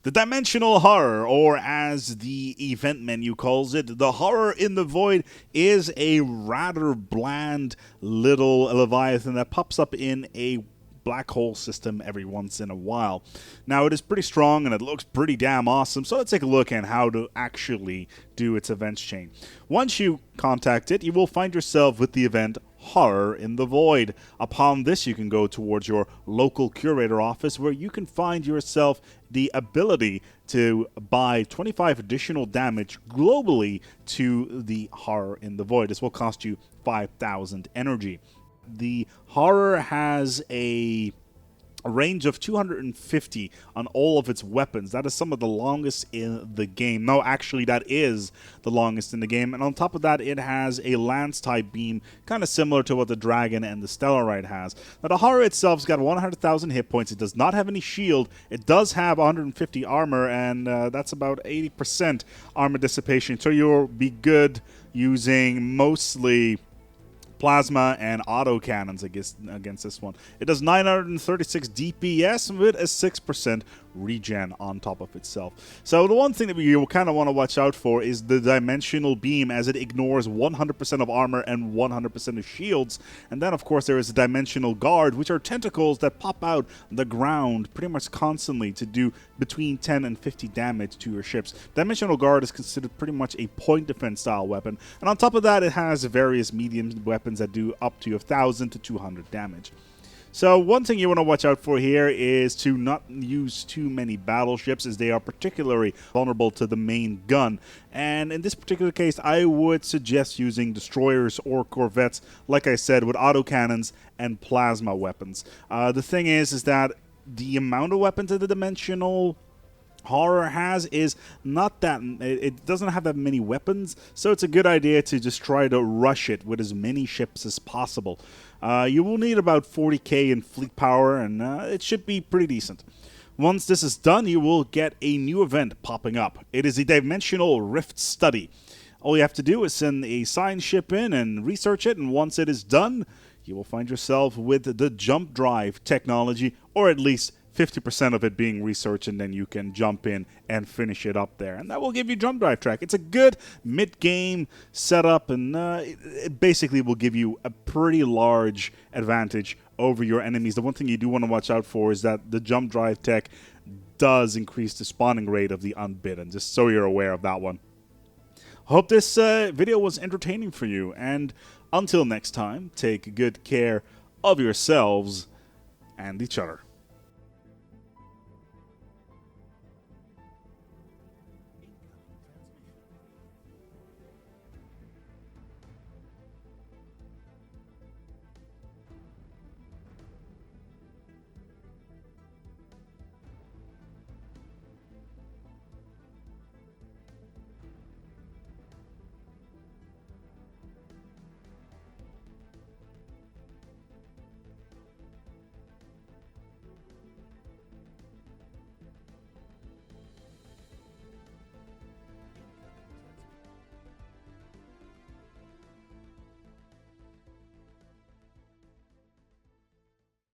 The Dimensional Horror, or as the event menu calls it, the Horror in the Void, is a rather bland little Leviathan that pops up in a black hole system every once in a while. Now, it is pretty strong and it looks pretty damn awesome, so let's take a look at how to actually do its events chain. Once you contact it, you will find yourself with the event Horror in the Void. Upon this, you can go towards your local curator office where you can find yourself the ability to buy 25 additional damage globally to the Horror in the Void. This will cost you 5,000 energy. The Horror has a range of 250 on all of its weapons. That is some of the longest in the game. No, actually, that is the longest in the game. And on top of that, it has a lance-type beam, kind of similar to what the Dragon and the Stellaris has. Now, the Horror itself's got 100,000 hit points. It does not have any shield. It does have 150 armor, and that's about 80% armor dissipation. So you'll be good using mostly plasma and autocannons against this one. It does 936 DPS with a 6% regen on top of itself. So the one thing that you kind of want to watch out for is the Dimensional Beam, as it ignores 100% of armor and 100% of shields. And then, of course, there is a Dimensional Guard, which are tentacles that pop out the ground pretty much constantly to do between 10 and 50 damage to your ships. Dimensional Guard is considered pretty much a point defense style weapon. And on top of that, it has various medium weapons that do up to 1,000 to 200 damage. So one thing you want to watch out for here is to not use too many battleships, as they are particularly vulnerable to the main gun. And in this particular case, I would suggest using destroyers or corvettes, like I said, with autocannons and plasma weapons. The thing is that the amount of weapons that the Dimensional Horror has is not that, it doesn't have that many weapons, so it's a good idea to just try to rush it with as many ships as possible. You will need about 40k in fleet power, and it should be pretty decent. Once this is done, you will get a new event popping up. It is a Dimensional Rift Study. All you have to do is send a signed ship in and research it, and once it is done, you will find yourself with the jump drive technology, or at least 50% of it being researched, and then you can jump in and finish it up there. And that will give you jump drive track. It's a good mid-game setup, and it basically will give you a pretty large advantage over your enemies. The one thing you do want to watch out for is that the jump drive tech does increase the spawning rate of the unbidden, just so you're aware of that one. I hope this video was entertaining for you, and until next time, take good care of yourselves and each other.